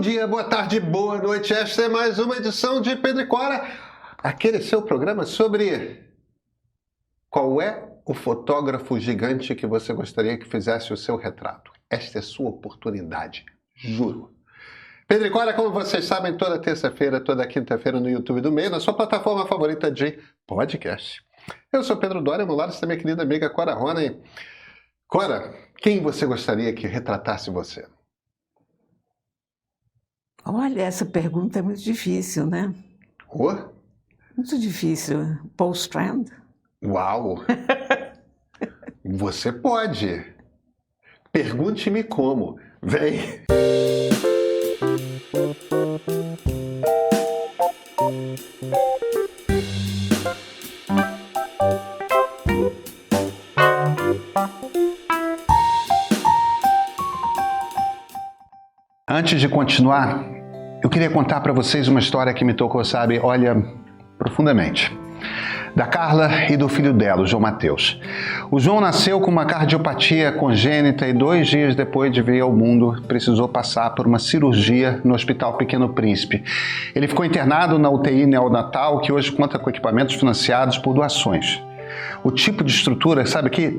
dia, boa tarde, boa noite. Esta é mais uma edição de Pedro e Cora, aquele seu programa sobre qual é o fotógrafo gigante que você gostaria que fizesse o seu retrato. Esta é sua oportunidade, juro. Pedro e Cora, como vocês sabem, toda terça-feira, toda quinta-feira no YouTube do Meio, na sua plataforma favorita de podcast. Eu sou Pedro Doria, ao meu lado está minha querida amiga Cora Roney. Cora, quem você gostaria que retratasse você? Olha, essa pergunta é muito difícil, né? Oh? Muito difícil. Paul Strand? Uau! Você pode. Pergunte-me como. Vem! Antes de continuar, eu queria contar para vocês uma história que me tocou, sabe, olha, profundamente. Da Carla e do filho dela, o João Mateus. O João nasceu com uma cardiopatia congênita e 2 dias depois de vir ao mundo, precisou passar por uma cirurgia no Hospital Pequeno Príncipe. Ele ficou internado na UTI neonatal, que hoje conta com equipamentos financiados por doações. O tipo de estrutura, sabe, que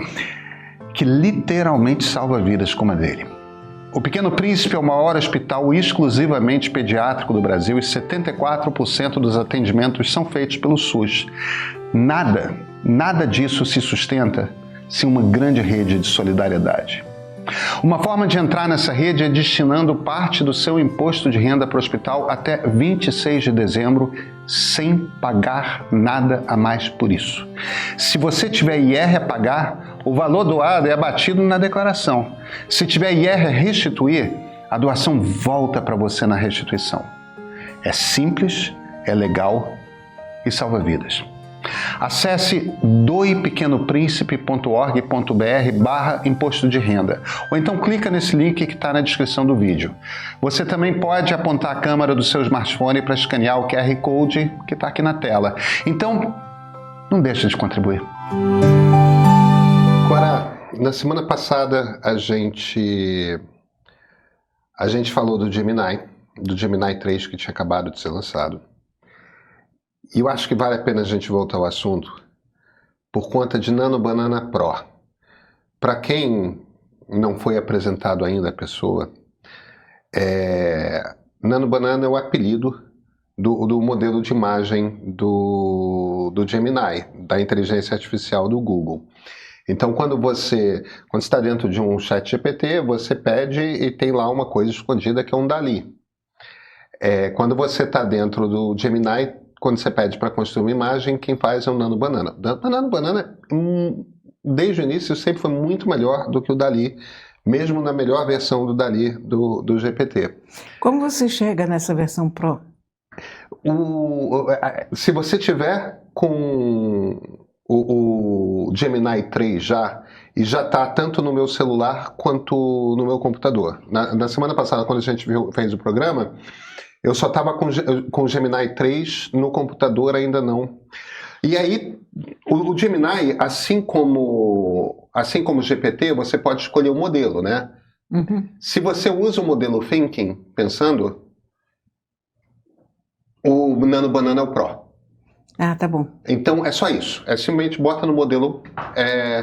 literalmente salva vidas como a dele. O Pequeno Príncipe é o maior hospital exclusivamente pediátrico do Brasil e 74% dos atendimentos são feitos pelo SUS. Nada disso se sustenta sem uma grande rede de solidariedade. Uma forma de entrar nessa rede é destinando parte do seu imposto de renda para o hospital até 26 de dezembro, sem pagar nada a mais por isso. Se você tiver IR a pagar, o valor doado é abatido na declaração. Se tiver IR a restituir, a doação volta para você na restituição. É simples, é legal e salva vidas. Acesse doepequenopríncipe.org.br/imposto de renda, ou então clica nesse link que está na descrição do vídeo. Você também pode apontar a câmera do seu smartphone para escanear o QR Code que está aqui na tela. Então, não deixe de contribuir. Cora, na semana passada a gente falou do Gemini 3 que tinha acabado de ser lançado. E eu acho que vale a pena a gente voltar ao assunto por conta de Nano Banana Pro. Para quem não foi apresentado ainda a pessoa, Nano Banana é o apelido do modelo de imagem do Gemini, da inteligência artificial do Google. Então, quando você está dentro de um chat GPT, você pede e tem lá uma coisa escondida que é um DALL-E. Quando você está dentro do Gemini, quando você pede para construir uma imagem, quem faz é o Nano Banana. O Nano Banana, desde o início, sempre foi muito melhor do que o DALL-E, mesmo na melhor versão do DALL-E do GPT. Como você chega nessa versão Pro? Se você tiver com o Gemini 3 e já está tanto no meu celular quanto no meu computador. Na semana passada, quando a gente fez o programa, eu só estava com o Gemini 3 no computador, ainda não. E aí, o Gemini, assim como o GPT, você pode escolher o modelo, né? Uhum. Se você usa o modelo Thinking, pensando, o Nano Banana é o Pro. Ah, tá bom. Então, é só isso. É simplesmente bota no modelo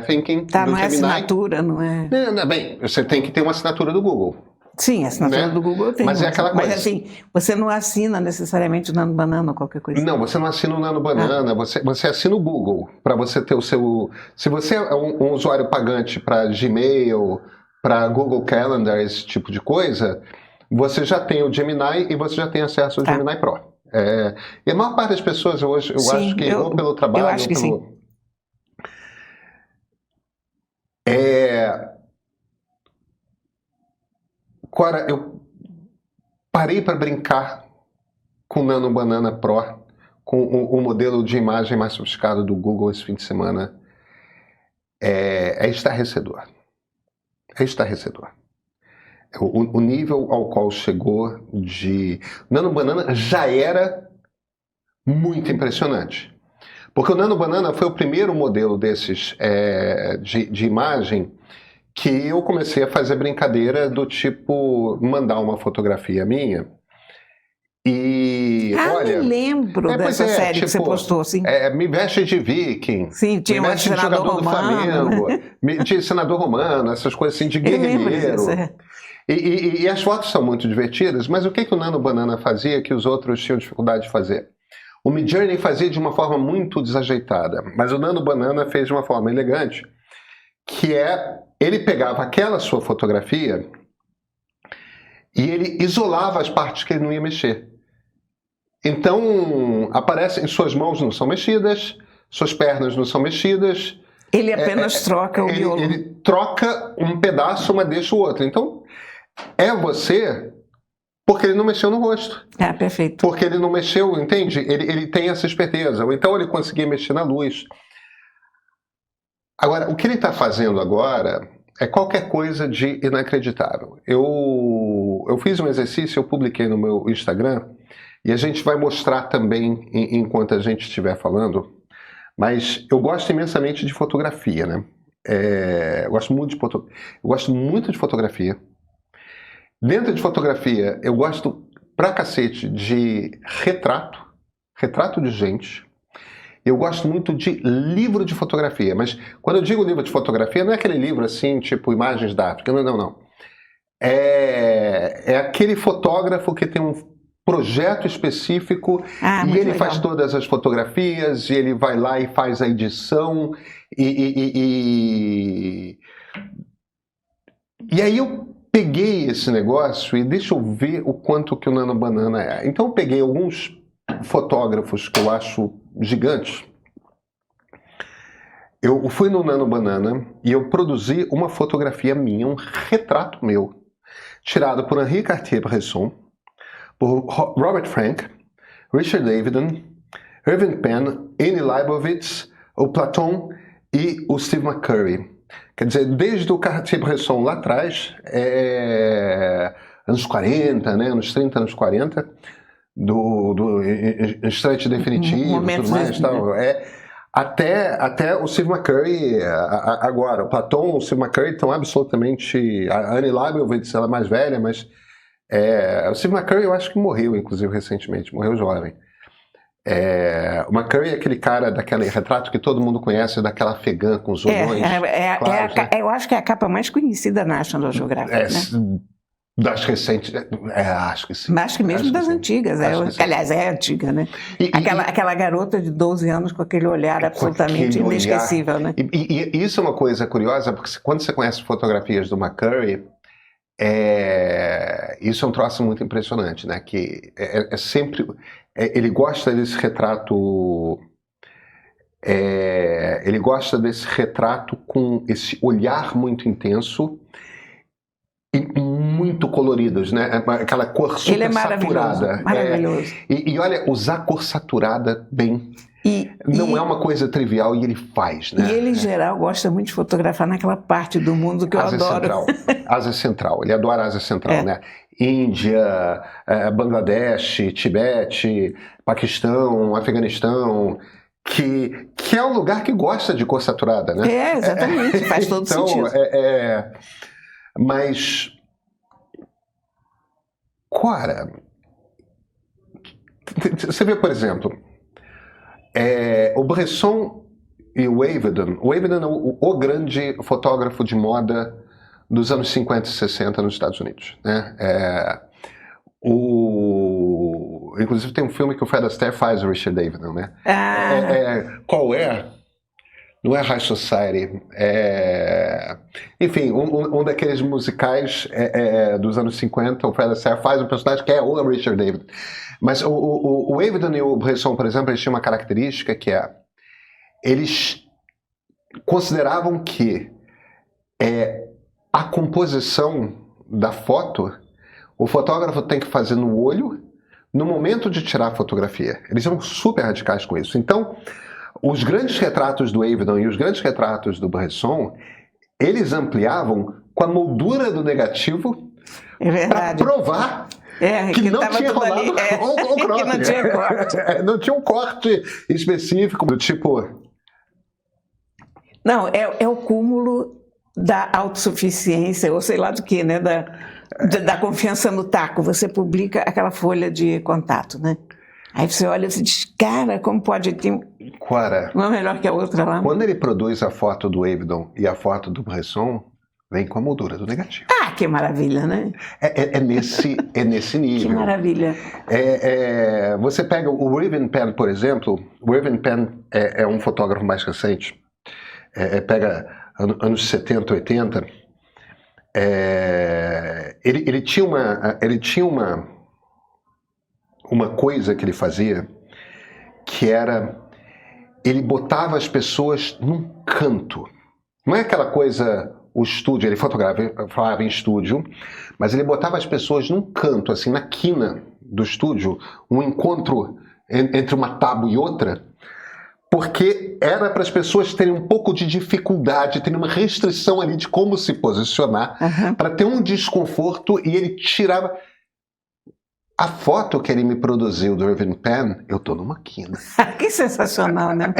Thinking do não é Gemini. assinatura, não é? Bem, você tem que ter uma assinatura do Google. Sim, a assinatura, né, do Google eu tenho. Mas é aquela coisa. Mas assim, você não assina necessariamente o Nano Banana ou qualquer coisa? Não, você não assina o Nano Banana, você assina o Google para você ter o seu... Se você é um usuário pagante para Gmail, para Google Calendar, esse tipo de coisa, você já tem o Gemini e você já tem acesso ao Gemini Pro. E a maior parte das pessoas hoje, eu acho que ou pelo trabalho... Eu acho que sim. Cora, eu parei para brincar com o Nano Banana Pro, com o modelo de imagem mais sofisticado do Google esse fim de semana. É estarrecedor. É estarrecedor. O nível ao qual chegou de... Nano Banana já era muito impressionante. Porque o Nano Banana foi o primeiro modelo desses de imagem que eu comecei a fazer brincadeira do tipo mandar uma fotografia minha e olha, me lembro dessa série que você postou, sim. Me veste de viking, sim, tinha me um veste de senador jogador do romano, Flamengo, de senador romano, essas coisas assim de guerrilheiro. E as fotos são muito divertidas, mas o que o Nano Banana fazia que os outros tinham dificuldade de fazer? O Midjourney fazia de uma forma muito desajeitada, mas o Nano Banana fez de uma forma elegante, que ele pegava aquela sua fotografia e ele isolava as partes que ele não ia mexer. Então, suas mãos não são mexidas, suas pernas não são mexidas. Ele apenas troca o miolo. Ele troca um pedaço, mas deixa o outro. Então, é você... Porque ele não mexeu no rosto. Perfeito. Porque ele não mexeu, entende? Ele tem essa esperteza. Ou então ele conseguia mexer na luz. Agora, o que ele está fazendo agora é qualquer coisa de inacreditável. Eu fiz um exercício, eu publiquei no meu Instagram, e a gente vai mostrar também enquanto a gente estiver falando, mas eu gosto imensamente de fotografia, né? Eu gosto muito de fotografia. Dentro de fotografia, eu gosto pra cacete de retrato de gente. Eu gosto muito de livro de fotografia, mas quando eu digo livro de fotografia, não é aquele livro assim, tipo Imagens da África, não. É aquele fotógrafo que tem um projeto específico e ele faz todas as fotografias, e ele vai lá e faz a edição, e aí eu peguei esse negócio e deixa eu ver o quanto que o Nano Banana é. Então eu peguei alguns fotógrafos que eu acho gigantes. Eu fui no Nano Banana e eu produzi uma fotografia minha, um retrato meu, tirado por Henri Cartier-Bresson, por Robert Frank, Richard Avedon, Irving Penn, Annie Leibovitz, o Platon e o Steve McCurry. Quer dizer, desde o Cartier-Bresson lá atrás, anos 40, né, anos 30, anos 40, do instante definitivo e tudo mais, tal, até o Steve McCurry, agora, o Platon e o Steve McCurry estão absolutamente... A Annie Leibovitz, ela é mais velha, mas o Steve McCurry eu acho que morreu, inclusive, recentemente, morreu jovem. O McCurry é aquele cara daquele retrato que todo mundo conhece, daquela afegã com os olhões claros, né? Eu acho que é a capa mais conhecida da National Geographic, né? Das recentes, acho que sim. Mas que mesmo das antigas, aliás, é antiga, né? Aquela garota de 12 anos com aquele olhar absolutamente inesquecível, né? E isso é uma coisa curiosa, porque quando você conhece fotografias do McCurry, isso é um troço muito impressionante, né? Que sempre... ele gosta desse retrato... ele gosta desse retrato com esse olhar muito intenso e muito coloridos, né? Aquela cor super ele é saturada. Maravilhoso. E olha, usar cor saturada bem não é uma coisa trivial, e ele faz, né? E ele, em geral, gosta muito de fotografar naquela parte do mundo que eu adoro. Ásia Central. Ele adora a Ásia Central, né? Índia, Bangladesh, Tibete, Paquistão, Afeganistão, que é um lugar que gosta de cor saturada, né? Exatamente. Faz todo sentido. Mas, cara, você vê, por exemplo, o Bresson e o Avedon é o grande fotógrafo de moda dos anos 50 e 60 nos Estados Unidos, né? Inclusive tem um filme que o Fred Astaire faz, o Richard Avedon, né? Qual é? Não é High Society, enfim, um daqueles musicais dos anos 50, o Fred Astaire faz um personagem que é o Richard Avedon. Mas o Avedon e o Bresson, por exemplo, eles tinham uma característica que eles consideravam que a composição da foto, o fotógrafo tem que fazer no olho, no momento de tirar a fotografia. Eles eram super radicais com isso. Então, os grandes retratos do Avedon e os grandes retratos do Bresson, eles ampliavam com a moldura do negativo para provar que não tinha rolado o cropping. Não tinha corte. Não tinha um corte específico do tipo... Não, é o cúmulo da autossuficiência, ou sei lá do que, né? Da confiança no taco. Você publica aquela folha de contato, né? Aí você olha e diz, cara, como pode ter uma melhor que a outra lá? Quando ele produz a foto do Avedon e a foto do Bresson, vem com a moldura do negativo. Ah, que maravilha, né? É nesse nível. Que maravilha. Você pega o Raven Penn, por exemplo. O Raven Penn é um fotógrafo mais recente. Pega anos 70, 80. Ele tinha uma coisa que ele fazia, que era, ele botava as pessoas num canto. Não é aquela coisa, o estúdio, ele fotografava em estúdio, mas ele botava as pessoas num canto, assim, na quina do estúdio, um encontro entre uma tábua e outra, porque era para as pessoas terem um pouco de dificuldade, terem uma restrição ali de como se posicionar, para ter um desconforto, e ele tirava... A foto que ele me produziu do Raven Penn, eu tô numa quina. Que sensacional, né?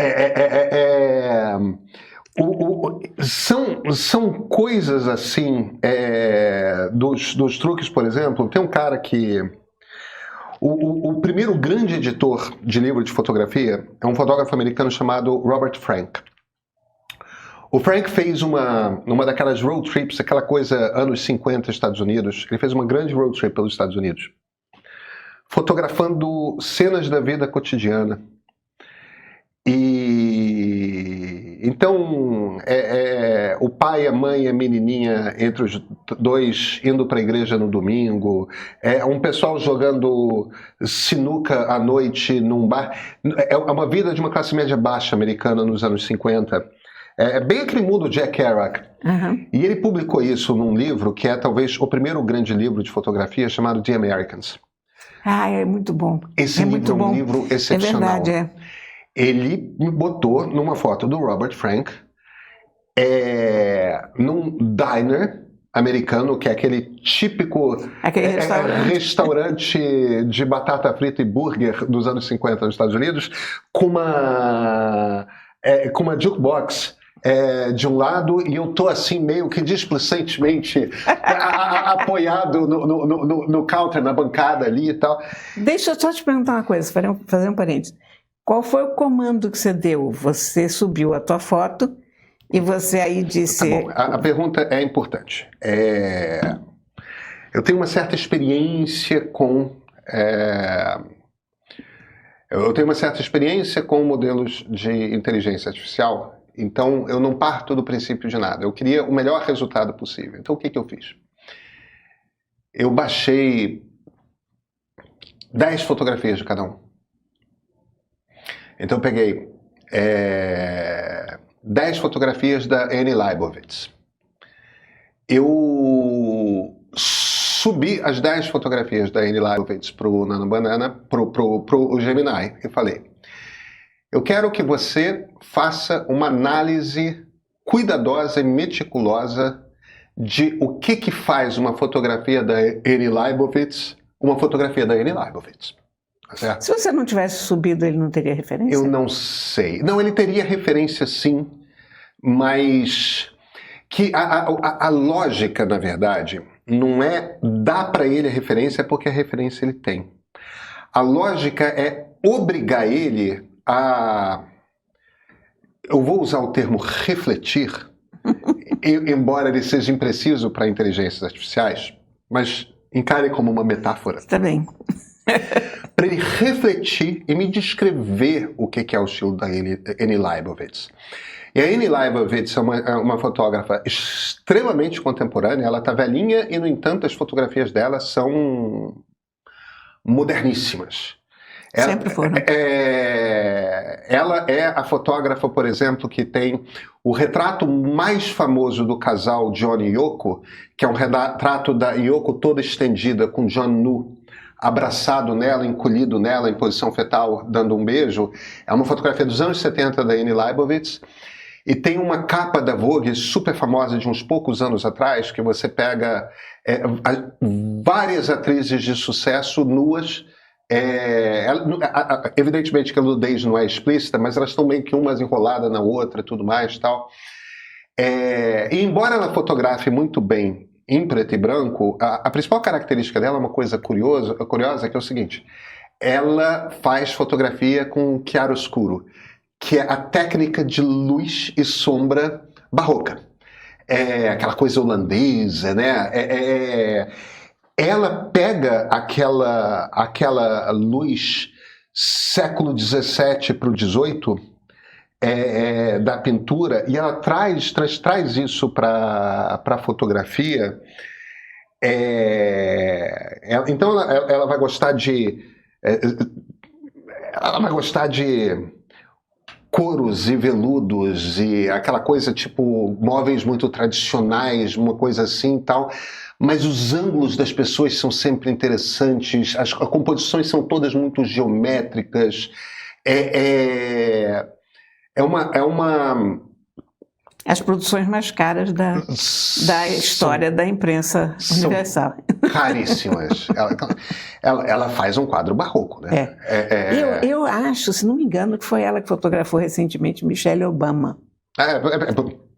São coisas assim, dos truques, por exemplo. Tem um cara que... O primeiro grande editor de livro de fotografia é um fotógrafo americano chamado Robert Frank. O Frank fez uma daquelas road trips, aquela coisa anos 50, Estados Unidos. Ele fez uma grande road trip pelos Estados Unidos, fotografando cenas da vida cotidiana. E então o pai, a mãe e a menininha entre os dois indo para a igreja no domingo, um pessoal jogando sinuca à noite num bar. É uma vida de uma classe média baixa americana nos anos 50. É bem aquele mundo Jack Kerouac. E ele publicou isso num livro que é talvez o primeiro grande livro de fotografia, chamado The Americans. Ah, é muito bom. Esse livro é um livro excepcional. É verdade, Ele me botou numa foto do Robert Frank, num diner americano, que é aquele típico restaurante de batata frita e burger dos anos 50 nos Estados Unidos, com uma jukebox de um lado, e eu tô assim meio que displicentemente apoiado no counter, na bancada ali e tal. Deixa eu só te perguntar uma coisa, fazer um parênteses. Qual foi o comando que você deu? Você subiu a tua foto e você aí disse... Tá bom. A pergunta é importante. Eu tenho uma certa experiência com... Eu tenho uma certa experiência com modelos de inteligência artificial. Então, eu não parto do princípio de nada. Eu queria o melhor resultado possível. Então, o que eu fiz? Eu baixei 10 fotografias de cada um. Então, eu peguei 10 fotografias da Annie Leibovitz. Eu subi as 10 fotografias da Annie Leibovitz para o Nano Banana, para o Gemini, e falei: eu quero que você faça uma análise cuidadosa e meticulosa de o que faz uma fotografia da Annie Leibovitz uma fotografia da Annie Leibovitz. Tá certo? Se você não tivesse subido, ele não teria referência? Eu não sei. Não, ele teria referência sim, mas que a lógica, na verdade, não é dar para ele a referência porque a referência ele tem. A lógica é obrigar ele a... Eu vou usar o termo refletir, embora ele seja impreciso para inteligências artificiais, mas encare como uma metáfora. Está bem. Para ele refletir e me descrever o que é o estilo da Annie Leibovitz. E a Annie Leibovitz é uma fotógrafa extremamente contemporânea, ela está velhinha e, no entanto, as fotografias dela são moderníssimas. Sempre foram. Ela é a fotógrafa, por exemplo, que tem o retrato mais famoso do casal John e Yoko, que é um retrato da Yoko toda estendida, com John nu, abraçado nela, encolhido nela, em posição fetal, dando um beijo. É uma fotografia dos anos 70 da Annie Leibovitz. E tem uma capa da Vogue super famosa de uns poucos anos atrás, que você pega várias atrizes de sucesso nuas. Evidentemente que a nudez não é explícita, mas elas estão meio que umas enroladas na outra, tudo mais, tal. E embora ela fotografe muito bem em preto e branco, a principal característica dela é uma coisa curiosa, que é o seguinte: ela faz fotografia com chiaro-escuro, que é a técnica de luz e sombra barroca. É aquela coisa holandesa, né? Ela pega aquela luz século XVII para o XVIII da pintura e ela traz isso para a fotografia. Então ela vai gostar de couros e veludos e aquela coisa tipo móveis muito tradicionais, uma coisa assim e tal, mas os ângulos das pessoas são sempre interessantes, as composições são todas muito geométricas, As produções mais caras da história da imprensa universal. Caríssimas. Ela faz um quadro barroco, né? Eu acho, se não me engano, que foi ela que fotografou recentemente Michelle Obama. É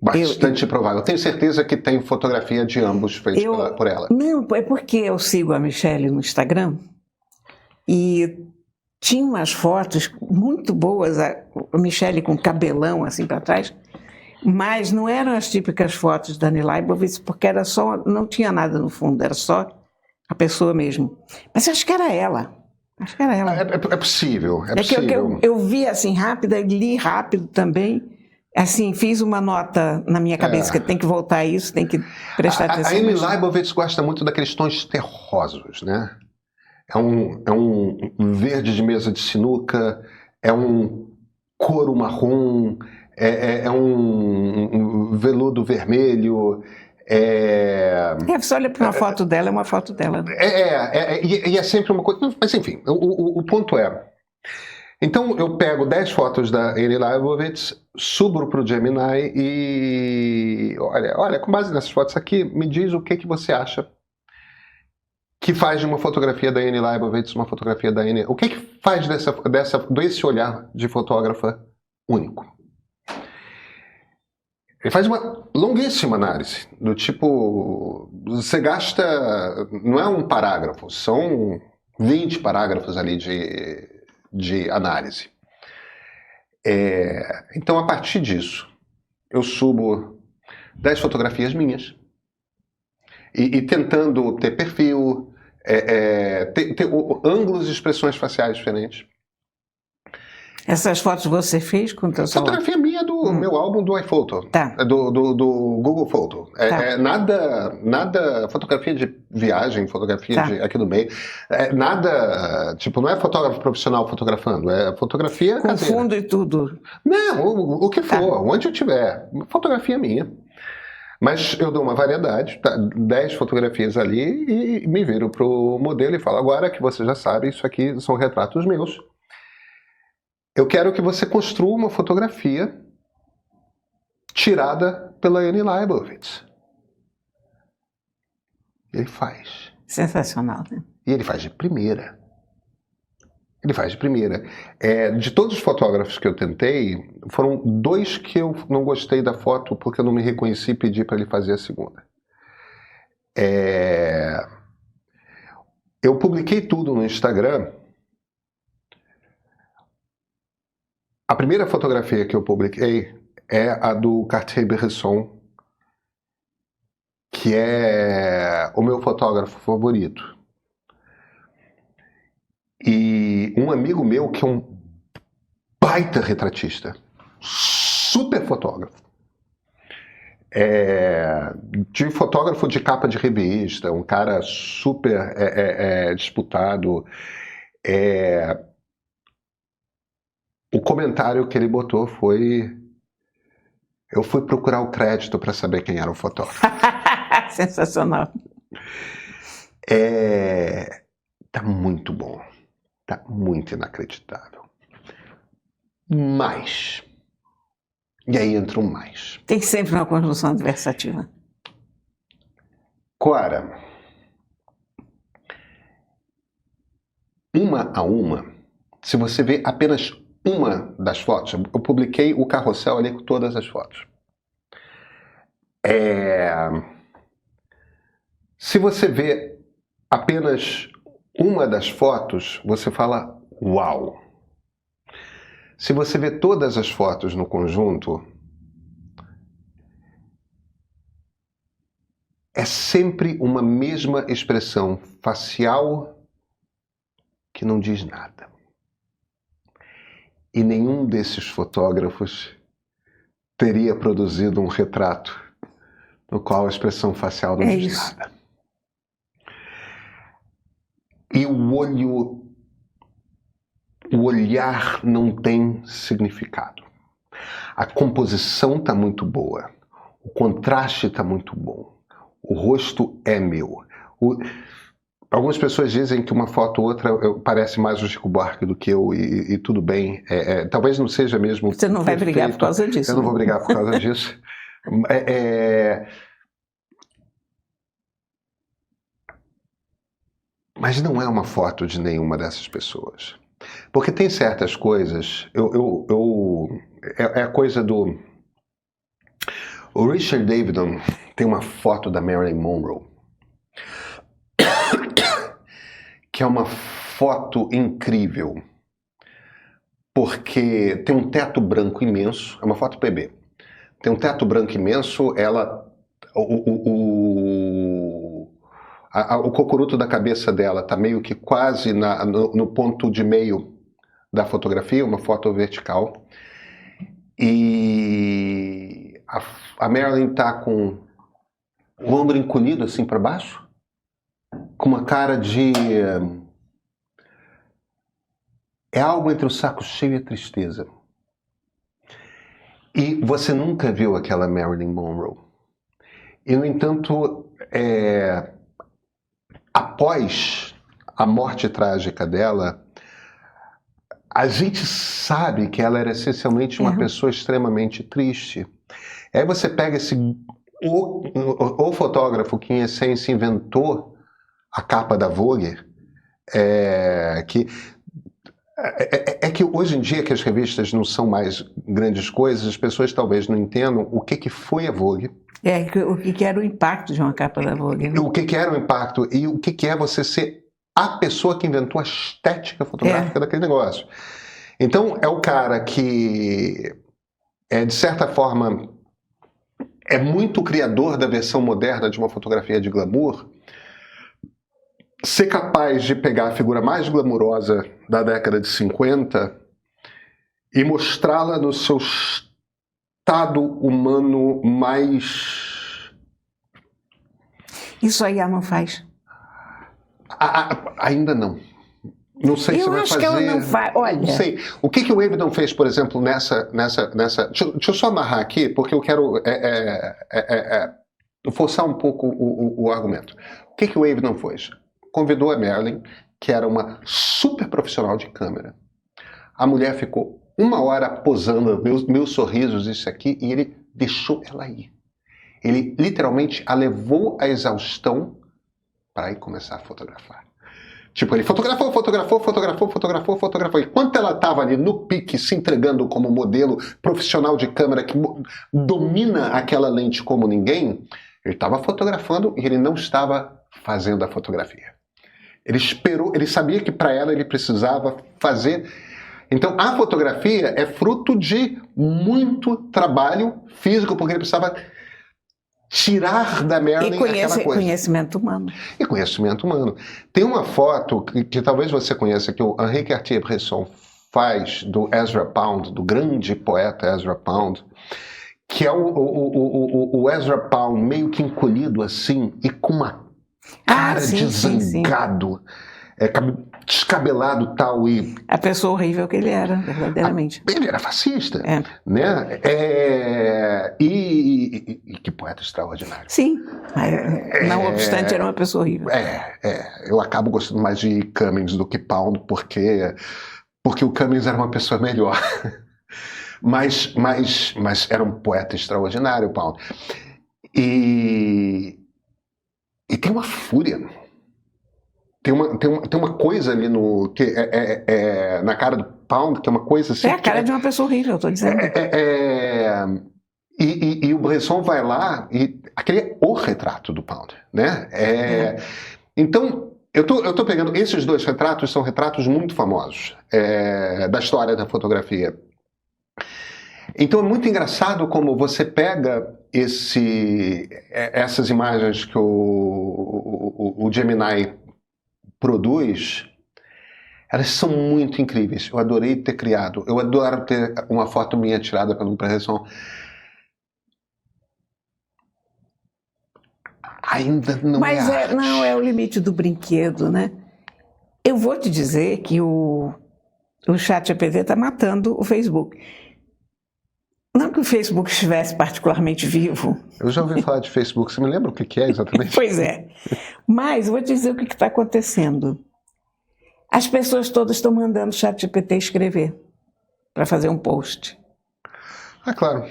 bastante provável. Tenho certeza que tem fotografia de ambos feitos por ela. Não, é porque eu sigo a Michelle no Instagram e tinha umas fotos muito boas, a Michelle com cabelão assim para trás, mas não eram as típicas fotos da Annie Leibovitz, porque era só, não tinha nada no fundo, era só a pessoa mesmo. Mas eu acho que era ela. Acho que era ela. É possível. Que eu vi assim rápido, li rápido também. Assim, fiz uma nota na minha cabeça que tem que voltar a isso, tem que prestar atenção. A Annie Leibovitz gosta muito daqueles tons terrosos, né? É um verde de mesa de sinuca, é um couro marrom, é um veludo vermelho. Você olha para uma foto dela, é uma foto dela. E é sempre uma coisa. Mas enfim, o ponto é. Então eu pego 10 fotos da Annie Leibovitz, subo para o Gemini e olha, com base nessas fotos aqui, me diz o que você acha que faz de uma fotografia da Annie Leibovitz uma fotografia da Annie. O que faz desse olhar de fotógrafa único? Ele faz uma longuíssima análise, do tipo, você gasta, não é um parágrafo, são 20 parágrafos ali de análise. Então, a partir disso, eu subo 10 fotografias minhas e tentando ter perfil, ter ângulos e expressões faciais diferentes. Essas fotos você fez com o teu celular? Fotografia minha do meu álbum do iPhoto, do Google Photo. Nada fotografia de viagem, fotografia aqui do meio. Nada, tipo, não é fotógrafo profissional fotografando, é fotografia com caseira. Fundo e tudo? Não, o que for, onde eu tiver. Fotografia minha. Mas eu dou uma variedade, 10 fotografias ali e me viro pro modelo e falo, agora que você já sabe, isso aqui são retratos meus. Eu quero que você construa uma fotografia tirada pela Annie Leibovitz. Ele faz. Sensacional, né? E ele faz de primeira. De todos os fotógrafos que eu tentei, foram 2 que eu não gostei da foto porque eu não me reconheci e pedi para ele fazer a segunda. Eu publiquei tudo no Instagram. A primeira fotografia que eu publiquei é a do Cartier-Bresson, que é o meu fotógrafo favorito. E um amigo meu que é um baita retratista, super fotógrafo, de fotógrafo de capa de revista, um cara super disputado. O comentário que ele botou foi: eu fui procurar o crédito para saber quem era o fotógrafo. Sensacional. Tá muito bom. Tá muito inacreditável. Mas. E aí entra um mais. Tem sempre uma conjunção adversativa. Cora, uma a uma, se você vê apenas uma das fotos, eu publiquei o carrossel ali com todas as fotos. Se você vê apenas uma das fotos, você fala, uau. Se você vê todas as fotos no conjunto, é sempre uma mesma expressão facial que não diz nada. E nenhum desses fotógrafos teria produzido um retrato no qual a expressão facial não diz nada. E o olhar não tem significado. A composição está muito boa, o contraste está muito bom, o rosto é meu. Algumas pessoas dizem que uma foto ou outra parece mais o Chico Buarque do que eu, e tudo bem. Talvez não seja mesmo. Você não vai brigar por causa disso. Eu não vou brigar por causa disso. Mas não é uma foto de nenhuma dessas pessoas. Porque tem certas coisas. É a coisa do. O Richard Davidson tem uma foto da Marilyn Monroe, que é uma foto incrível, porque tem um teto branco imenso, é uma foto PB, tem um teto branco imenso, o cocoruto da cabeça dela está meio que quase no ponto de meio da fotografia, uma foto vertical, e a Marilyn está com o ombro encolhido assim para baixo, com uma cara de... É algo entre o saco cheio e a tristeza. E você nunca viu aquela Marilyn Monroe. E, no entanto, após a morte trágica dela, a gente sabe que ela era essencialmente uma pessoa extremamente triste. Aí você pega o fotógrafo que, em essência, inventou a capa da Vogue, que hoje em dia que as revistas não são mais grandes coisas, as pessoas talvez não entendam o que foi a Vogue. O que era o impacto de uma capa da Vogue, né? O que era o impacto e o que é você ser a pessoa que inventou a estética fotográfica daquele negócio. Então, é o cara que, de certa forma, é muito criador da versão moderna de uma fotografia de glamour, ser capaz de pegar a figura mais glamurosa da década de 50 e mostrá-la no seu estado humano mais... Isso a Yaman faz? Ainda não. Não sei se vai fazer... Eu acho que ela não faz. Olha... Não sei. O que o Avedon fez, por exemplo, nessa... Deixa eu só amarrar aqui, porque eu quero forçar um pouco o argumento. O que o Avedon fez? Convidou a Marilyn, que era uma super profissional de câmera. A mulher ficou 1 hora posando meus sorrisos, isso aqui, e ele deixou ela ir. Ele literalmente a levou à exaustão para ir começar a fotografar. Tipo, ele fotografou. E enquanto ela estava ali no pique, se entregando como modelo profissional de câmera que domina aquela lente como ninguém, ele estava fotografando e ele não estava fazendo a fotografia. Ele esperou, ele sabia que para ela ele precisava fazer. Então a fotografia é fruto de muito trabalho físico, porque ele precisava tirar da Marilyn aquela coisa. Conhecimento humano. E conhecimento humano. Tem uma foto que talvez você conheça, que o Henri Cartier-Bresson faz do Ezra Pound, do grande poeta Ezra Pound, que é o Ezra Pound meio que encolhido assim e com uma cara de zangado, descabelado tal, e a pessoa horrível que ele era, verdadeiramente. Ele era fascista, né? E que poeta extraordinário. Sim, não obstante era uma pessoa horrível. Eu acabo gostando mais de Cummings do que Pound, porque o Cummings era uma pessoa melhor. mas era um poeta extraordinário, o Pound. E tem uma fúria. Tem uma coisa ali na cara do Pound, que é uma coisa assim... É a cara de uma pessoa horrível, eu estou dizendo. E o Bresson vai lá e aquele é o retrato do Pound, né? Então, eu tô pegando esses dois retratos, são retratos muito famosos da história da fotografia. Então é muito engraçado como você pega essas imagens que o Gemini produz, elas são muito incríveis. Eu adorei ter criado. Eu adoro ter uma foto minha tirada pelo Bresson. Ainda não Mas é arte. não é o limite do brinquedo, né? Eu vou te dizer que o ChatGPT está matando o Facebook. Não que o Facebook estivesse particularmente vivo. Eu já ouvi falar de Facebook. Você me lembra o que é exatamente? Pois é. Mas vou te dizer o que está acontecendo. As pessoas todas estão mandando o ChatGPT escrever para fazer um post. Ah, claro.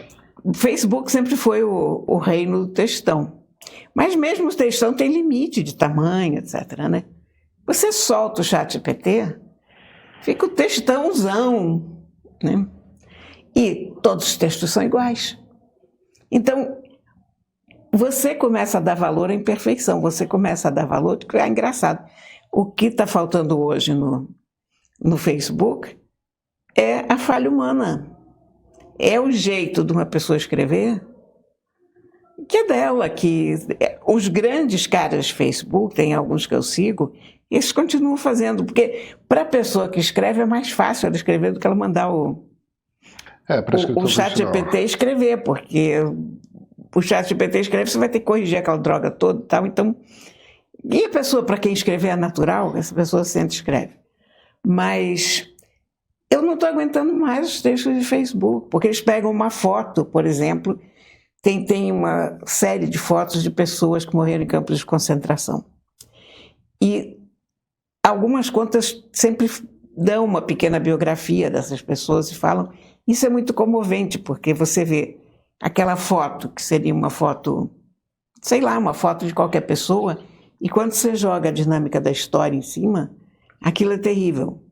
O Facebook sempre foi o reino do textão. Mas mesmo o textão tem limite de tamanho, etc, né? Você solta o ChatGPT, fica o textãozão, né? E todos os textos são iguais. Então, você começa a dar valor à imperfeição, você começa a dar valor, porque é engraçado. O que está faltando hoje no Facebook é a falha humana. É o jeito de uma pessoa escrever que é dela, que os grandes caras do Facebook, tem alguns que eu sigo, eles continuam fazendo, porque para a pessoa que escreve é mais fácil ela escrever do que ela mandar o ChatGPT escrever, porque o ChatGPT escreve, você vai ter que corrigir aquela droga toda e tal, então... E a pessoa, para quem escrever é natural, essa pessoa sente e escreve. Mas eu não estou aguentando mais os textos de Facebook, porque eles pegam uma foto, por exemplo, tem uma série de fotos de pessoas que morreram em campos de concentração. E algumas contas sempre dão uma pequena biografia dessas pessoas e falam... Isso é muito comovente, porque você vê aquela foto, que seria uma foto, sei lá, uma foto de qualquer pessoa, e quando você joga a dinâmica da história em cima, aquilo é terrível.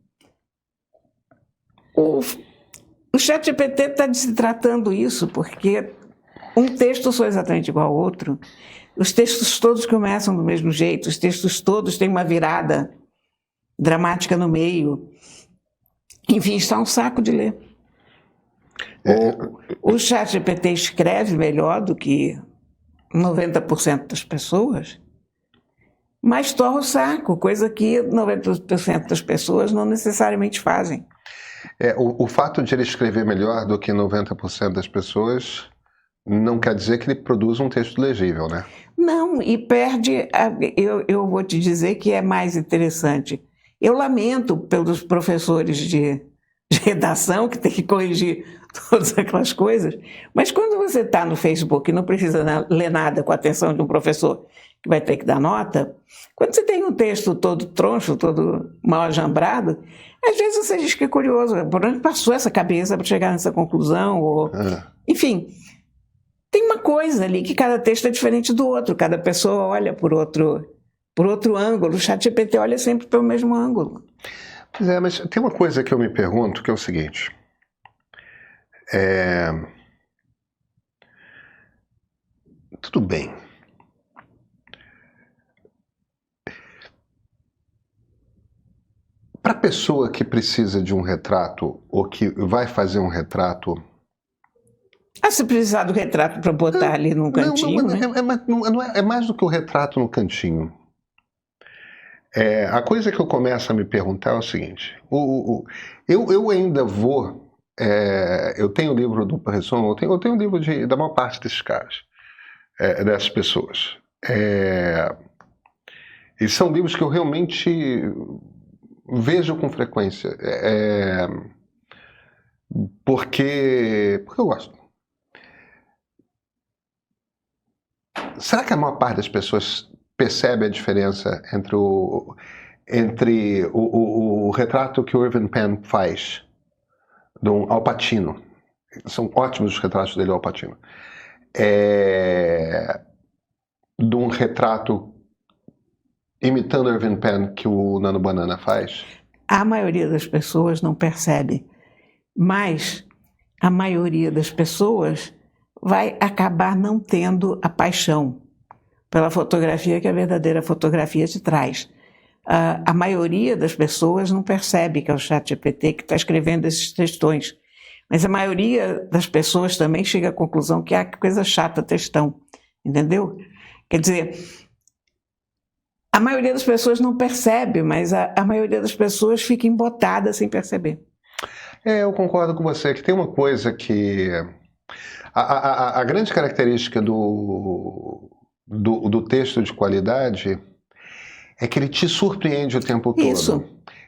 O ChatGPT está destratando isso, porque um texto só é exatamente igual ao outro. Os textos todos começam do mesmo jeito, os textos todos têm uma virada dramática no meio. Enfim, está um saco de ler. O ChatGPT escreve melhor do que 90% das pessoas, mas torra o saco, coisa que 90% das pessoas não necessariamente fazem. O fato de ele escrever melhor do que 90% das pessoas não quer dizer que ele produz um texto legível, né? Não, e perde... Eu vou te dizer que é mais interessante. Eu lamento pelos professores de redação que tem que corrigir todas aquelas coisas, mas quando você está no Facebook e não precisa ler nada com a atenção de um professor que vai ter que dar nota, quando você tem um texto todo troncho, todo mal ajambrado, às vezes você diz que é curioso, por onde passou essa cabeça para chegar nessa conclusão, ou... Enfim, tem uma coisa ali que cada texto é diferente do outro, cada pessoa olha por outro ângulo, o ChatGPT olha sempre pelo mesmo ângulo. Pois é, mas tem uma coisa que eu me pergunto, que é o seguinte. Tudo bem. Para a pessoa que precisa de um retrato, ou que vai fazer um retrato... Se precisar do retrato para botar ali num cantinho, né? É mais do que o retrato no cantinho. A coisa que eu começo a me perguntar é o seguinte, eu ainda vou, eu tenho o livro do Bresson, eu tenho o livro da maior parte desses caras, dessas pessoas, e são livros que eu realmente vejo com frequência, porque eu gosto. Será que a maior parte das pessoas percebe a diferença entre o retrato que o Irving Penn faz do Al Pacino? São ótimos os retratos dele, Al Pacino. De um retrato imitando Irving Penn que o Nano Banana faz? A maioria das pessoas não percebe, mas a maioria das pessoas vai acabar não tendo a paixão pela fotografia que a verdadeira fotografia te traz. A maioria das pessoas não percebe que é o ChatGPT que está escrevendo esses textões, mas a maioria das pessoas também chega à conclusão que que coisa chata textão, entendeu? Quer dizer, a maioria das pessoas não percebe, mas a maioria das pessoas fica embotada sem perceber. Eu concordo com você, que tem uma coisa que... A grande característica do texto de qualidade é que ele te surpreende o tempo todo. Isso.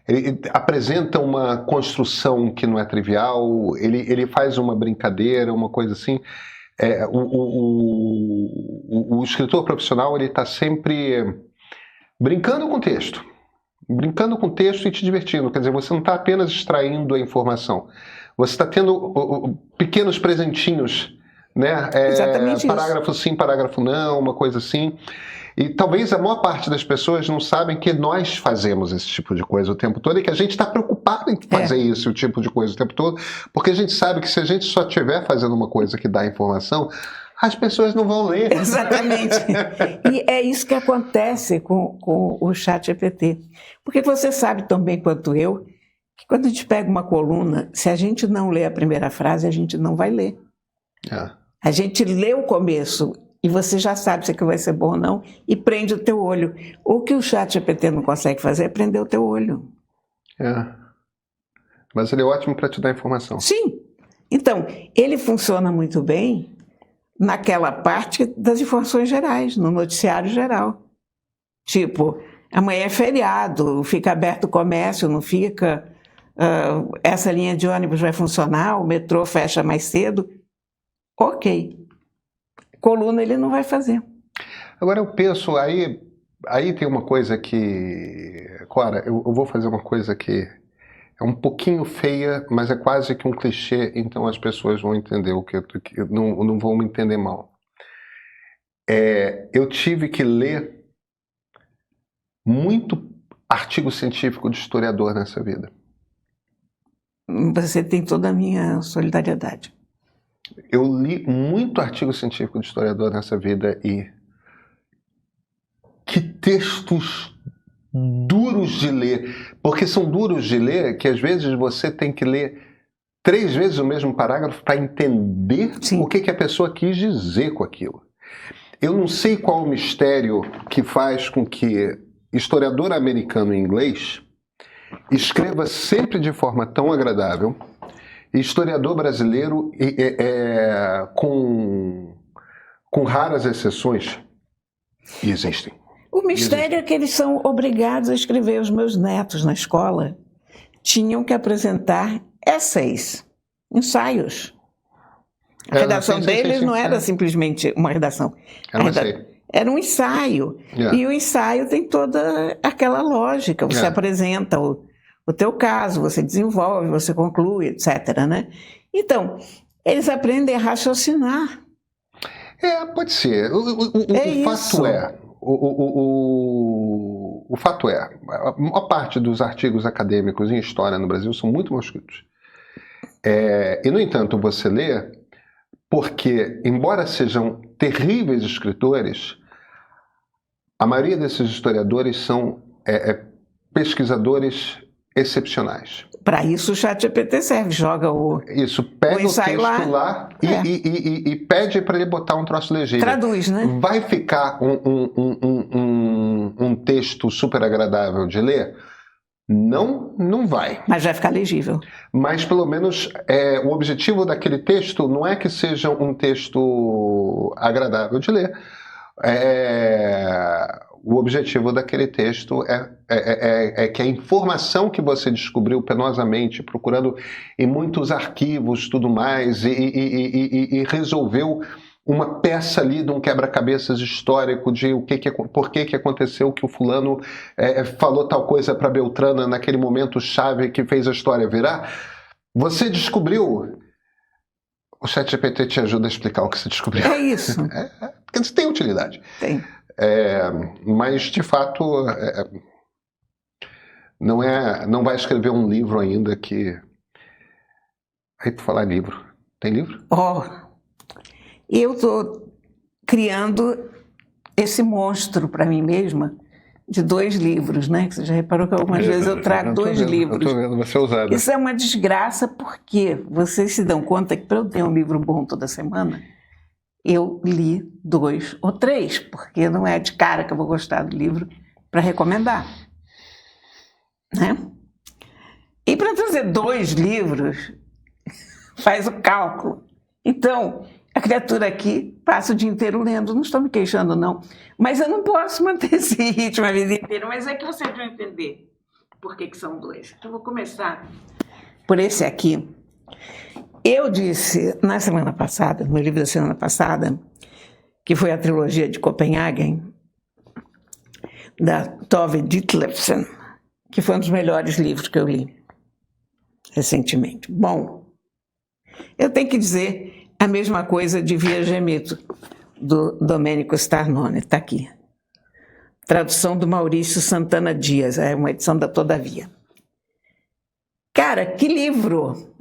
Ele apresenta uma construção que não é trivial, ele faz uma brincadeira, uma coisa assim. O escritor profissional ele está sempre brincando com o texto. Brincando com o texto e te divertindo. Quer dizer, você não está apenas extraindo a informação. Você está tendo pequenos presentinhos, né? Exatamente Parágrafo sim, parágrafo não, uma coisa assim. E talvez a maior parte das pessoas não sabem que nós fazemos esse tipo de coisa o tempo todo e que a gente está preocupado em fazer esse tipo de coisa o tempo todo, porque a gente sabe que se a gente só estiver fazendo uma coisa que dá informação, as pessoas não vão ler. Exatamente. E é isso que acontece com o ChatGPT. Porque você sabe tão bem quanto eu que quando a gente pega uma coluna, se a gente não lê a primeira frase, a gente não vai ler. A gente lê o começo e você já sabe se aquilo vai ser bom ou não e prende o teu olho. O que o ChatGPT não consegue fazer é prender o teu olho. Mas ele é ótimo para te dar informação. Sim. Então, ele funciona muito bem naquela parte das informações gerais, no noticiário geral. Tipo, amanhã é feriado, fica aberto o comércio, não fica, essa linha de ônibus vai funcionar, o metrô fecha mais cedo. Ok. Coluna ele não vai fazer. Agora eu penso, aí tem uma coisa que... Clara, eu vou fazer uma coisa que é um pouquinho feia, mas é quase que um clichê, então as pessoas vão entender não vão me entender mal. Eu tive que ler muito artigo científico de historiador nessa vida. Você tem toda a minha solidariedade. Eu li muito artigo científico de historiador nessa vida e que textos duros de ler, porque são duros de ler que às vezes você tem que ler 3 vezes o mesmo parágrafo para entender o que a pessoa quis dizer com aquilo. Eu não sei qual o mistério que faz com que historiador americano em inglês escreva sempre de forma tão agradável e historiador brasileiro com raras exceções existem. O mistério é que eles são obrigados a escrever. Os meus netos na escola tinham que apresentar essays, ensaios. A redação deles não era simplesmente uma redação. Era um ensaio. E o ensaio tem toda aquela lógica. Você apresenta o teu caso, você desenvolve, você conclui, etc. Né? Então, eles aprendem a raciocinar. Pode ser. O fato é, a maior parte dos artigos acadêmicos em história no Brasil são muito mal escritos. E, no entanto, você lê porque, embora sejam terríveis escritores, a maioria desses historiadores são pesquisadores excepcionais. Para isso o ChatGPT serve, joga Isso, pega o texto lá e pede para ele botar um troço legível. Traduz, né? Vai ficar um texto super agradável de ler? Não vai. Mas vai ficar legível. Mas, pelo menos, o objetivo daquele texto não é que seja um texto agradável de ler. O objetivo daquele texto é que a informação que você descobriu penosamente, procurando em muitos arquivos, tudo mais, e resolveu uma peça ali de um quebra-cabeças histórico de por que aconteceu que o fulano falou tal coisa para Beltrana naquele momento chave que fez a história virar. Você descobriu. O ChatGPT te ajuda a explicar o que você descobriu. É isso. Porque isso tem utilidade. Tem. Mas, de fato, não vai escrever um livro ainda que... Aí, por falar em livro, tem livro? E eu estou criando esse monstro para mim mesma de 2 livros, né? Você já reparou que algumas vezes eu trago 2 livros. Eu estou vendo você usar. Isso é uma desgraça porque vocês se dão conta que para eu ter um livro bom toda semana, eu li 2 ou 3, porque não é de cara que eu vou gostar do livro para recomendar, né? E para trazer 2 livros, faz o cálculo. Então, a criatura aqui passa o dia inteiro lendo, não estou me queixando não, mas eu não posso manter esse ritmo a vida inteira, mas é que vocês vão entender por que são 2. Então, eu vou começar por esse aqui. Eu disse na semana passada, no livro da semana passada, que foi a trilogia de Copenhagen, da Tove Ditlevsen, que foi um dos melhores livros que eu li recentemente. Bom, eu tenho que dizer a mesma coisa de Via Gemeto, do Domênico Starnone, está aqui. Tradução do Maurício Santana Dias, é uma edição da Todavia. Cara, que livro!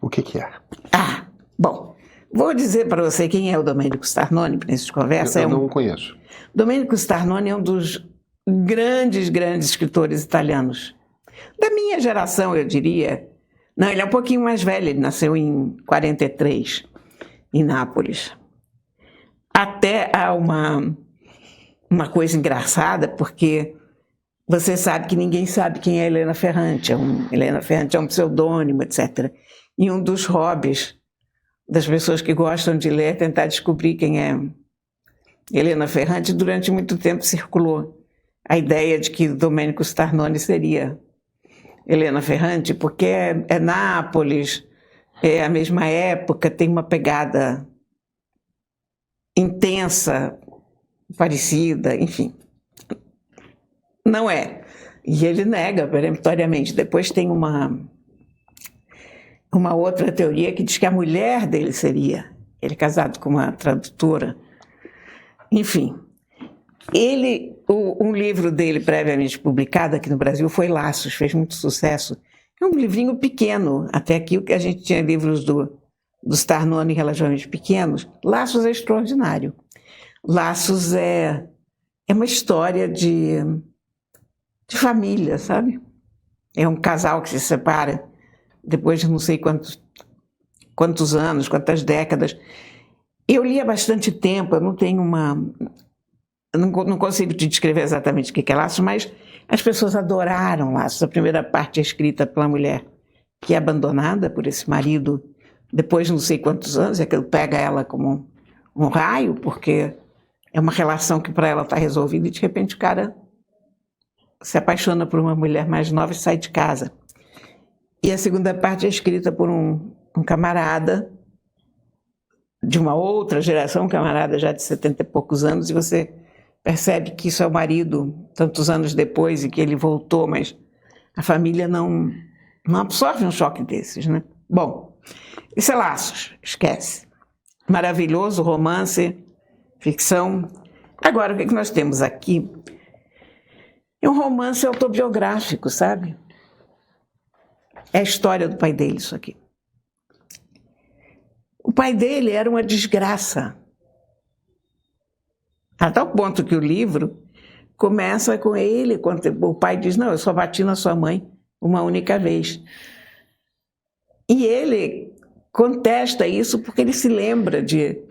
O que é? Ah, bom, vou dizer para você quem é o Domênico Starnone, para essa conversa. Eu não conheço. Domênico Starnone é um dos grandes escritores italianos. Da minha geração, eu diria. Não, ele é um pouquinho mais velho, ele nasceu em 43, em Nápoles. Até há uma coisa engraçada, porque você sabe que ninguém sabe quem é Helena Ferrante. Helena Ferrante é um pseudônimo, etc. E um dos hobbies das pessoas que gostam de ler é tentar descobrir quem é Helena Ferrante. Durante muito tempo circulou a ideia de que Domênico Starnone seria Helena Ferrante, porque é Nápoles, é a mesma época, tem uma pegada intensa, parecida, enfim. Não é. E ele nega peremptoriamente. Depois tem uma outra teoria que diz que a mulher dele seria. Ele é casado com uma tradutora. Enfim. Um livro dele previamente publicado aqui no Brasil foi Laços, fez muito sucesso. É um livrinho pequeno, até aqui a gente tinha livros do Starnone relativamente pequenos. Laços é extraordinário. Laços é uma história de família, sabe? É um casal que se separa depois de não sei quantos anos, quantas décadas. Eu li há bastante tempo, eu não tenho não consigo te descrever exatamente o que é Laços, mas as pessoas adoraram Laços. A primeira parte é escrita pela mulher que é abandonada por esse marido depois de não sei quantos anos, é que ele pega ela como um raio, porque é uma relação que para ela está resolvida e de repente o cara se apaixona por uma mulher mais nova e sai de casa. E a segunda parte é escrita por um camarada de uma outra geração, um camarada já de 70 e poucos anos, e você percebe que isso é o marido tantos anos depois e que ele voltou, mas a família não absorve um choque desses, né? Bom, isso é Laços, esquece. Maravilhoso, romance, ficção. Agora, o que nós temos aqui? É um romance autobiográfico, sabe? É a história do pai dele, isso aqui. O pai dele era uma desgraça. A tal ponto que o livro começa com ele, quando o pai diz, não, eu só bati na sua mãe uma única vez. E ele contesta isso porque ele se lembra de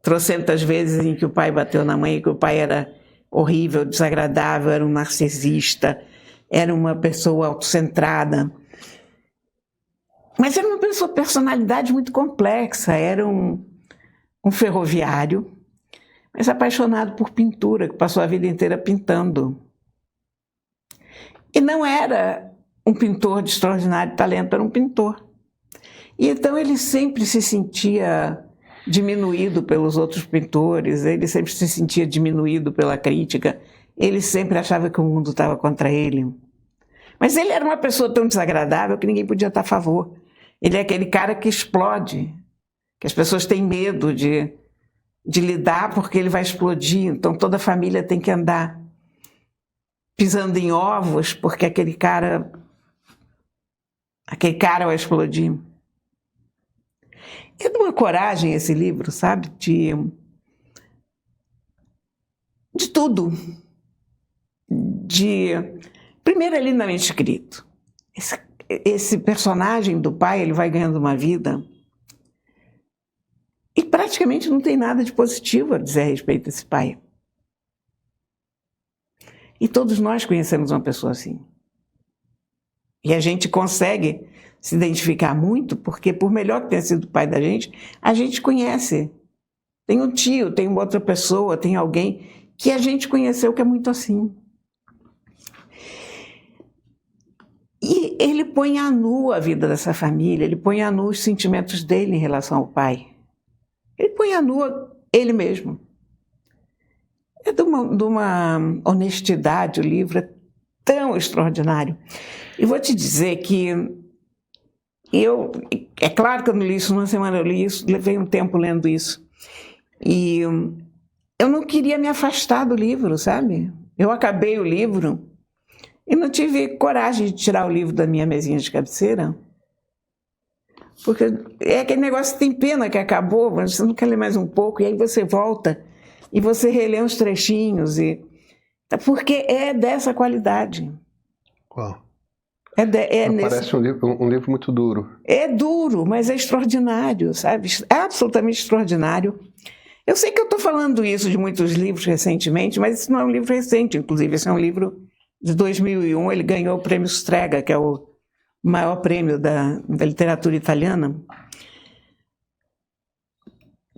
trocentas vezes em que o pai bateu na mãe, que o pai era horrível, desagradável, era um narcisista, era uma pessoa autocentrada. Mas era uma personalidade muito complexa, era um ferroviário, mas apaixonado por pintura, que passou a vida inteira pintando. E não era um pintor de extraordinário talento, era um pintor. E então ele sempre se sentia diminuído pelos outros pintores, ele sempre se sentia diminuído pela crítica, ele sempre achava que o mundo estava contra ele. Mas ele era uma pessoa tão desagradável que ninguém podia estar a favor. Ele é aquele cara que explode, que as pessoas têm medo de lidar porque ele vai explodir, então toda a família tem que andar pisando em ovos porque aquele cara vai explodir. É de uma coragem esse livro, sabe? De tudo. Primeiro, é lindamente escrito. Esse personagem do pai, ele vai ganhando uma vida e praticamente não tem nada de positivo a dizer a respeito desse pai. E todos nós conhecemos uma pessoa assim. E a gente consegue se identificar muito, porque por melhor que tenha sido o pai da gente, a gente conhece. Tem um tio, tem uma outra pessoa, tem alguém que a gente conheceu que é muito assim. E ele põe à nu a vida dessa família, ele põe à nu os sentimentos dele em relação ao pai. Ele põe à nu ele mesmo. É de uma honestidade, o livro é tão extraordinário. E vou te dizer que é claro que eu não li isso numa semana, eu li isso, levei um tempo lendo isso. E eu não queria me afastar do livro, sabe? Eu acabei o livro e não tive coragem de tirar o livro da minha mesinha de cabeceira. Porque é aquele negócio, tem pena que acabou, mas você não quer ler mais um pouco, e aí você volta e você relê uns trechinhos, porque é dessa qualidade. Uau. Parece um livro muito duro. É duro, mas é extraordinário, sabe? É absolutamente extraordinário. Eu sei que eu estou falando isso de muitos livros recentemente, mas isso não é um livro recente, inclusive. Esse é um livro de 2001, ele ganhou o prêmio Strega, que é o maior prêmio da literatura italiana.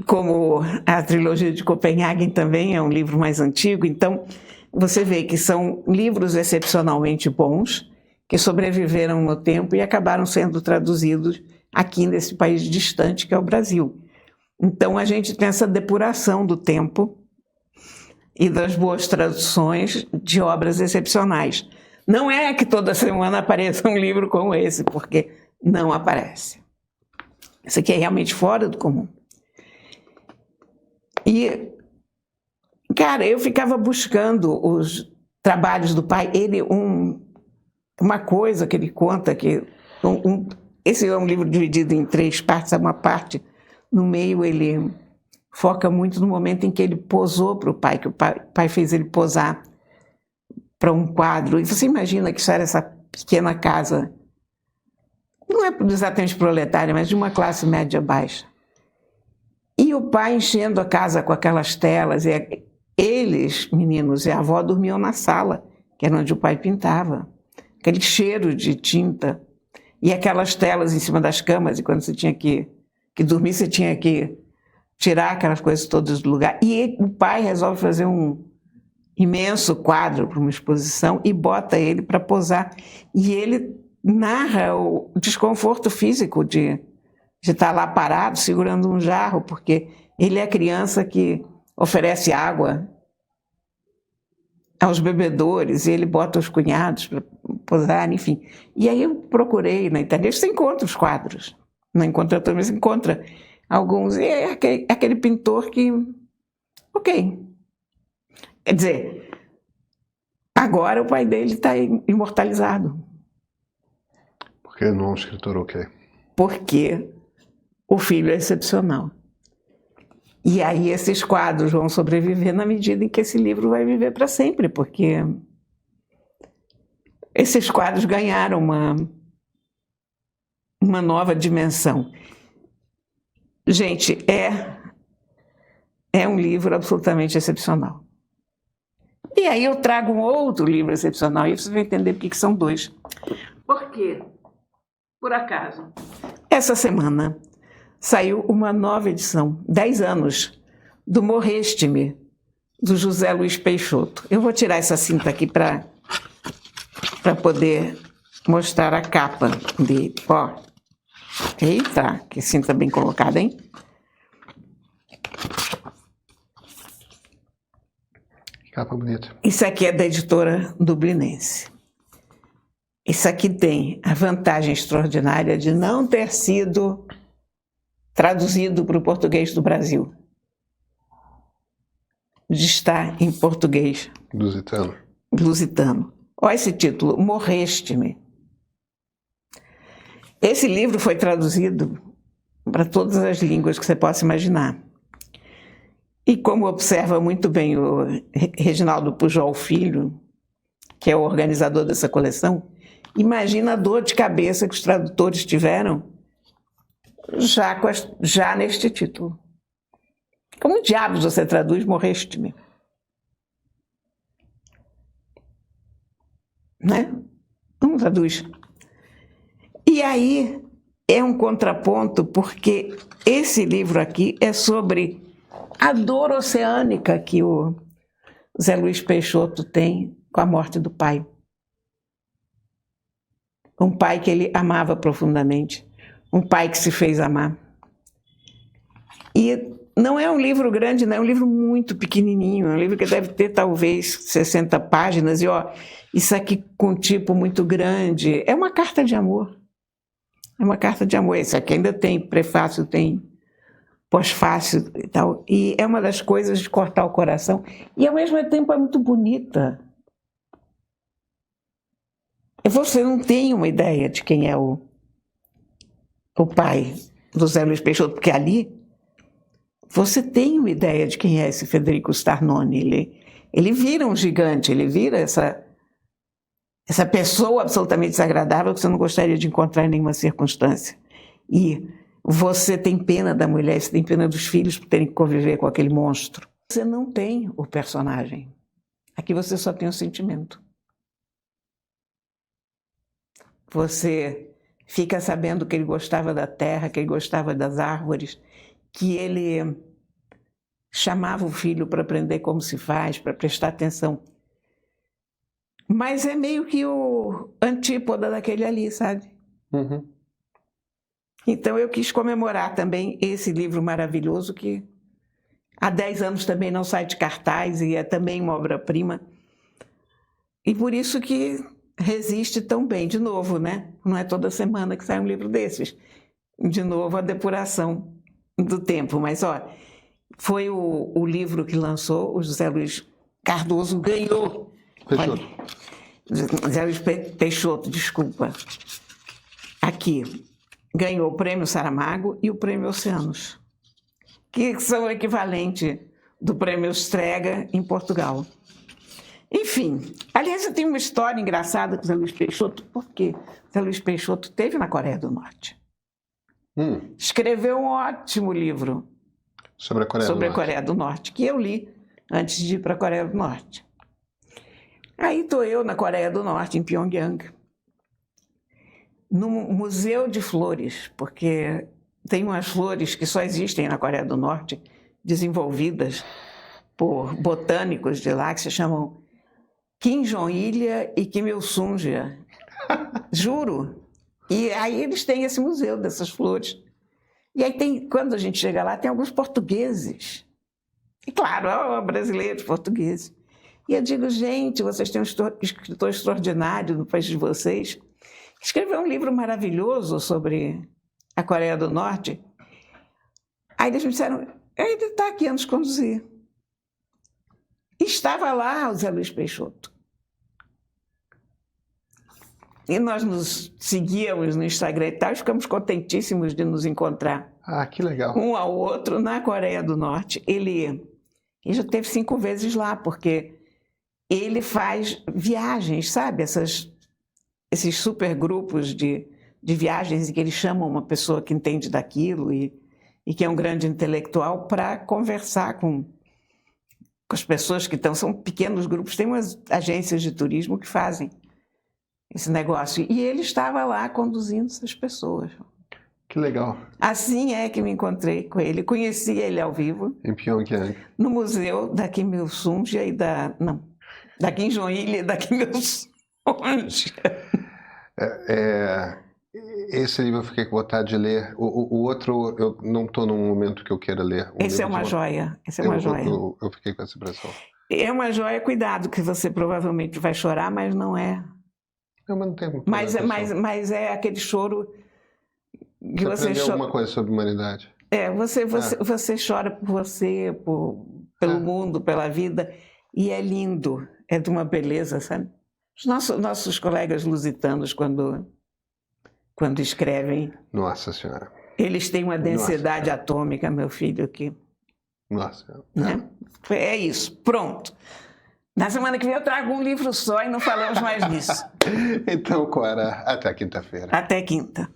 Como a trilogia de Copenhagen também é um livro mais antigo, então você vê que são livros excepcionalmente bons, que sobreviveram no tempo e acabaram sendo traduzidos aqui nesse país distante que é o Brasil. Então a gente tem essa depuração do tempo e das boas traduções de obras excepcionais. Não é que toda semana apareça um livro como esse, porque não aparece. Isso aqui é realmente fora do comum. E, cara, eu ficava buscando os trabalhos do pai. Uma coisa que ele conta, esse é um livro dividido em 3 partes, uma parte, no meio ele foca muito no momento em que ele posou para o pai, que o pai fez ele posar para um quadro. E você imagina que isso era essa pequena casa, não é exatamente proletária, mas de uma classe média baixa. E o pai enchendo a casa com aquelas telas, e eles, meninos e a avó, dormiam na sala, que era onde o pai pintava. Aquele cheiro de tinta, e aquelas telas em cima das camas, e quando você tinha que dormir, você tinha que tirar aquelas coisas todas do lugar. E o pai resolve fazer um imenso quadro para uma exposição e bota ele para posar. E ele narra o desconforto físico de estar lá parado, segurando um jarro, porque ele é a criança que oferece água aos bebedores, e ele bota os cunhados para posar, enfim. E aí eu procurei na internet, você encontra os quadros. Não encontra todos, mas encontra alguns. E é aquele pintor que... Ok. Quer dizer, agora o pai dele está imortalizado. Por que não é um escritor ok? Porque o filho é excepcional. E aí esses quadros vão sobreviver na medida em que esse livro vai viver para sempre, porque esses quadros ganharam uma nova dimensão. Gente, é um livro absolutamente excepcional. E aí eu trago um outro livro excepcional, e você vai entender por que são 2. Por quê? Por acaso, essa semana saiu uma nova edição, 10 anos, do Morreste-me, do José Luiz Peixoto. Eu vou tirar essa cinta aqui para poder mostrar a capa dele. Ó, eita, que cinta bem colocada, hein? Que capa bonita. Isso aqui é da editora Dublinense. Isso aqui tem a vantagem extraordinária de não ter sido traduzido para o português do Brasil. De estar em português. Lusitano. Olha esse título, Morreste-me. Esse livro foi traduzido para todas as línguas que você possa imaginar. E como observa muito bem o Reginaldo Pujol Filho, que é o organizador dessa coleção, imagina a dor de cabeça que os tradutores tiveram já neste título. Como diabos você traduz Morreste-me? Né? Não traduz. E aí é um contraponto, porque esse livro aqui é sobre a dor oceânica que o Zé Luiz Peixoto tem com a morte do pai. Um pai que ele amava profundamente, um pai que se fez amar. E não é um livro grande, não, é um livro muito pequenininho, é um livro que deve ter talvez 60 páginas, e ó, isso aqui com um tipo muito grande, é uma carta de amor. É uma carta de amor. Esse aqui ainda tem prefácio, tem pós-fácio e tal. E é uma das coisas de cortar o coração. E ao mesmo tempo é muito bonita. Você não tem uma ideia de quem é o pai do Zé Luiz Peixoto, porque ali você tem uma ideia de quem é esse Federico Starnone. Ele vira um gigante, ele vira essa pessoa absolutamente desagradável que você não gostaria de encontrar em nenhuma circunstância. E você tem pena da mulher, você tem pena dos filhos por terem que conviver com aquele monstro. Você não tem o personagem. Aqui você só tem o sentimento. Você fica sabendo que ele gostava da terra, que ele gostava das árvores, que ele chamava o filho para aprender como se faz, para prestar atenção. Mas é meio que o antípoda daquele ali, sabe? Uhum. Então eu quis comemorar também esse livro maravilhoso que há 10 anos também não sai de cartaz e é também uma obra-prima. E por isso que resiste tão bem. De novo, né? Não é toda semana que sai um livro desses. De novo, a depuração do tempo. Mas, ó, foi o livro que lançou, o José Luiz Cardoso ganhou. Peixoto. Olha, José Luiz Peixoto, desculpa. Aqui, ganhou o Prêmio Saramago e o Prêmio Oceanos, que são o equivalente do Prêmio Strega em Portugal. Enfim, aliás, eu tenho uma história engraçada com o Zé Luiz Peixoto, porque o Zé Luiz Peixoto esteve na Coreia do Norte. Escreveu um ótimo livro sobre a Coreia do Norte, que eu li antes de ir para a Coreia do Norte. Aí estou eu na Coreia do Norte, em Pyongyang, no Museu de Flores, porque tem umas flores que só existem na Coreia do Norte, desenvolvidas por botânicos de lá, que se chamam Kim Jong-ilha e Kim Il-sungia. Juro. E aí eles têm esse museu dessas flores. E aí tem, quando a gente chega lá, tem alguns portugueses. E claro, brasileiros, portugueses. E eu digo, gente, vocês têm um escritor extraordinário no país de vocês, que escreveu um livro maravilhoso sobre a Coreia do Norte. Aí eles me disseram, ele está aqui a nos conduzir. E estava lá o Zé Luiz Peixoto. E nós nos seguíamos no Instagram e tal, e ficamos contentíssimos de nos encontrar. Ah, que legal. Um ao outro na Coreia do Norte. Ele já esteve 5 vezes lá, porque ele faz viagens, sabe? Esses super grupos de viagens em que eles chamam uma pessoa que entende daquilo e que é um grande intelectual para conversar com as pessoas que estão. São pequenos grupos, tem umas agências de turismo que fazem esse negócio. E ele estava lá conduzindo essas pessoas. Que legal. Assim é que me encontrei com ele. Conheci ele ao vivo. Em Pyongyang. No museu da Kim Il-sungia e da Kim Jong-il e da Kim Il-sungia. Esse livro eu fiquei com vontade de ler. O outro, eu não estou num momento que eu queira ler. Esse é uma joia. Esse é uma joia. Eu fiquei com essa impressão. É uma joia, cuidado, que você provavelmente vai chorar, mas não é. Não, mas não tem mas é aquele choro que você aprendeu alguma coisa sobre humanidade. Você chora por você, pelo mundo, pela vida, e é lindo, é de uma beleza, sabe? Os nossos colegas lusitanos, quando escrevem... Nossa Senhora. Eles têm uma densidade atômica, meu filho, que... Nossa. Né? É isso, pronto. Na semana que vem eu trago um livro só e não falamos mais disso. Então, Cora, até quinta-feira. Até quinta.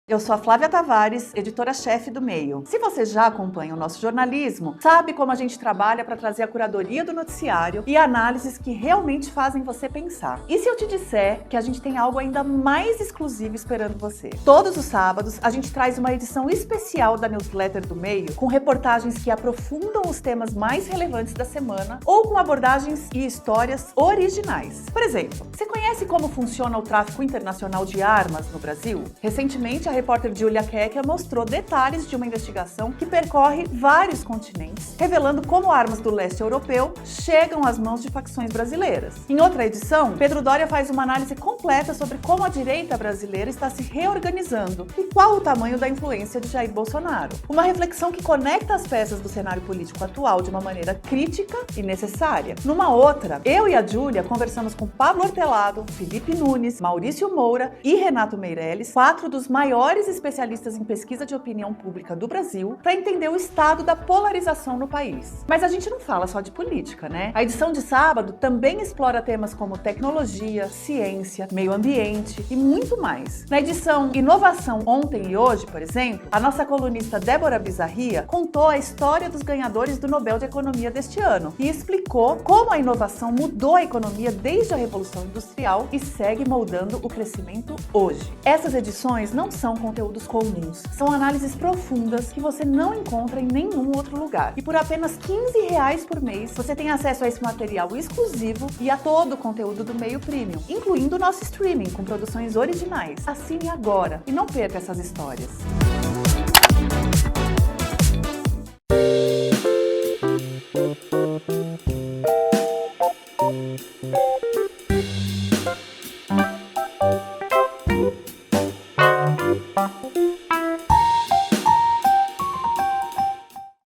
Eu sou a Flávia Tavares, editora-chefe do Meio. Se você já acompanha o nosso jornalismo, sabe como a gente trabalha para trazer a curadoria do noticiário e análises que realmente fazem você pensar. E se eu te disser que a gente tem algo ainda mais exclusivo esperando você? Todos os sábados, a gente traz uma edição especial da newsletter do Meio, com reportagens que aprofundam os temas mais relevantes da semana ou com abordagens e histórias originais. Por exemplo, você conhece como funciona o tráfico internacional de armas no Brasil? Recentemente, a repórter Julia Kekia mostrou detalhes de uma investigação que percorre vários continentes, revelando como armas do leste europeu chegam às mãos de facções brasileiras. Em outra edição, Pedro Doria faz uma análise completa sobre como a direita brasileira está se reorganizando e qual o tamanho da influência de Jair Bolsonaro. Uma reflexão que conecta as peças do cenário político atual de uma maneira crítica e necessária. Numa outra, eu e a Júlia conversamos com Pablo Hortelado, Felipe Nunes, Maurício Moura e Renato Meirelles, 4 dos maiores especialistas em pesquisa de opinião pública do Brasil, para entender o estado da polarização no país. Mas a gente não fala só de política, né? A edição de sábado também explora temas como tecnologia, ciência, meio ambiente e muito mais. Na edição Inovação Ontem e Hoje, por exemplo, a nossa colunista Débora Bizarria contou a história dos ganhadores do Nobel de Economia deste ano e explicou como a inovação mudou a economia desde a Revolução Industrial e segue moldando o crescimento hoje. Essas edições não são conteúdos comuns, são análises profundas que você não encontra em nenhum outro lugar. E por apenas R$15 por mês, você tem acesso a esse material exclusivo e a todo o conteúdo do Meio Premium, incluindo o nosso streaming com produções originais. Assine agora e não perca essas histórias.